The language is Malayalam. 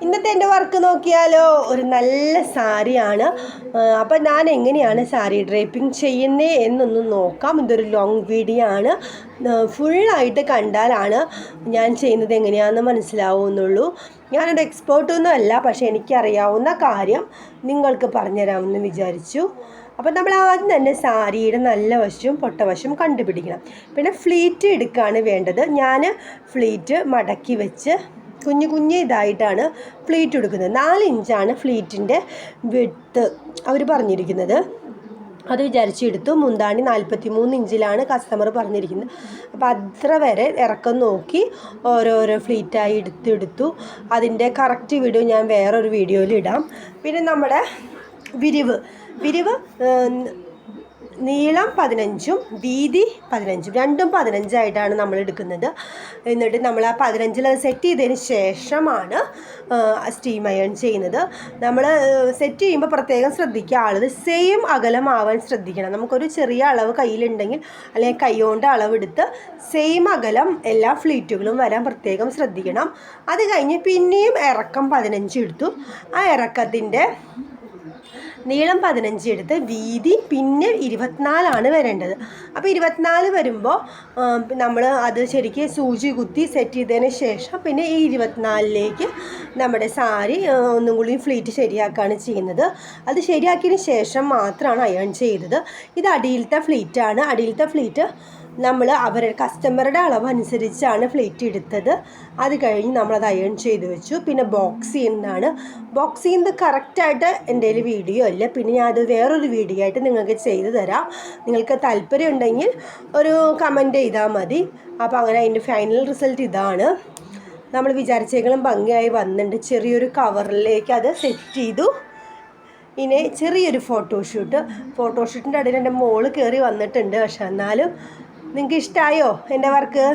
ഇന്നത്തെ എൻ്റെ വർക്ക് നോക്കിയാലോ, ഒരു നല്ല സാരിയാണ്. അപ്പം ഞാൻ എങ്ങനെയാണ് സാരി ഡ്രേപ്പിംഗ് ചെയ്യുന്നത് എന്നൊന്ന് നോക്കാം. ഇതൊരു ലോങ് വീഡിയോ ആണ്. ഫുള്ളായിട്ട് കണ്ടാലാണ് ഞാൻ ചെയ്യുന്നത് എങ്ങനെയാണെന്ന് മനസ്സിലാവുന്നുള്ളൂ. ഞാനൊരു എക്സ്പേർട്ടൊന്നും അല്ല, പക്ഷേ എനിക്കറിയാവുന്ന കാര്യം നിങ്ങൾക്ക് പറഞ്ഞുതരാമെന്ന് വിചാരിച്ചു. അപ്പം നമ്മൾ ആദ്യം തന്നെ സാരിയുടെ നല്ല വശവും പൊട്ടവശവും കണ്ടുപിടിക്കണം. പിന്നെ ഫ്ലീറ്റ് എടുക്കുകയാണ് വേണ്ടത്. ഞാൻ ഫ്ലീറ്റ് മടക്കി വെച്ച് കുഞ്ഞു ഇതായിട്ടാണ് ഫ്ലീറ്റ് എടുക്കുന്നത്. 4 ഇഞ്ചാണ് ഫ്ലീറ്റിൻ്റെ വിഡ്ത്ത് അവർ പറഞ്ഞിരിക്കുന്നത്. അത് വിചാരിച്ചെടുത്തു. മുന്താണി 43 ഇഞ്ചിലാണ് കസ്റ്റമർ പറഞ്ഞിരിക്കുന്നത്. അപ്പോൾ അത്ര വരെ ഇറക്കം നോക്കി ഓരോരോ ഫ്ലീറ്റായി എടുത്തു. അതിൻ്റെ കറക്റ്റ് വീഡിയോ ഞാൻ വേറൊരു വീഡിയോയിൽ ഇടാം. പിന്നെ നമ്മുടെ വിരിവ് നീളം 15ഉം വീതി 15ഉം, രണ്ടും 15ആയിട്ടാണ് നമ്മൾ എടുക്കുന്നത്. എന്നിട്ട് നമ്മൾ ആ 15 സെറ്റ് ചെയ്തതിന് ശേഷമാണ് സ്റ്റീം അയൺ ചെയ്യുന്നത്. നമ്മൾ സെറ്റ് ചെയ്യുമ്പോൾ പ്രത്യേകം ശ്രദ്ധിക്കുക, ആളത് സെയിം അകലമാവാൻ ശ്രദ്ധിക്കണം. നമുക്കൊരു ചെറിയ അളവ് കയ്യിലുണ്ടെങ്കിൽ അല്ലെങ്കിൽ കൈകൊണ്ട് അളവെടുത്ത് സെയിം അകലം എല്ലാ ഫ്ലീറ്റുകളും വരാൻ പ്രത്യേകം ശ്രദ്ധിക്കണം. അത് കഴിഞ്ഞ് പിന്നെയും ഇറക്കം 15 എടുത്തു. ആ ഇറക്കത്തിൻ്റെ നീളം 15 എടുത്ത് വീതി പിന്നെ 24 വരേണ്ടത്. അപ്പോൾ 24 വരുമ്പോൾ നമ്മൾ അത് ശരിക്കും സൂചി കുത്തി സെറ്റ് ചെയ്തതിന് ശേഷം പിന്നെ ഈ 24ലേക്ക് നമ്മുടെ സാരി ഒന്നും കൂടി ഫ്ലീറ്റ് ശരിയാക്കുകയാണ് ചെയ്യുന്നത്. അത് ശരിയാക്കിയതിന് ശേഷം മാത്രമാണ് അയൺ ചെയ്തത്. ഇത് അടിയിലത്തെ ഫ്ലീറ്റാണ്. അടിയിലത്തെ ഫ്ലീറ്റ് നമ്മൾ അവരുടെ കസ്റ്റമറുടെ അളവ് അനുസരിച്ചാണ് ഫ്ലീറ്റ് എടുത്തത്. അത് കഴിഞ്ഞ് നമ്മളത് അയൺ ചെയ്ത് വെച്ചു. പിന്നെ ബോക്സ് ചെയ്യുന്നത് കറക്റ്റായിട്ട് എൻ്റെ കയ്യിൽ വീഡിയോ ഇല്ല. പിന്നെ ഞാൻ അത് വേറൊരു വീഡിയോ ആയിട്ട് നിങ്ങൾക്ക് ചെയ്തു തരാം. നിങ്ങൾക്ക് താല്പര്യം ഉണ്ടെങ്കിൽ ഒരു കമൻറ്റ് ചെയ്താൽ മതി. അപ്പോൾ അങ്ങനെ അതിൻ്റെ ഫൈനൽ റിസൾട്ട് ഇതാണ്. നമ്മൾ വിചാരിച്ചേക്കാളും ഭംഗിയായി വന്നിട്ടുണ്ട്. ചെറിയൊരു കവറിലേക്ക് അത് സെറ്റ് ചെയ്തു. ഇനി ചെറിയൊരു ഫോട്ടോഷൂട്ടിൻ്റെ ഇടയിൽ എൻ്റെ മോള് കയറി വന്നിട്ടുണ്ട്. പക്ഷെ എന്നാലും നിങ്ങൾക്ക് ഇഷ്ടമായോ എൻ്റെ വർക്ക്?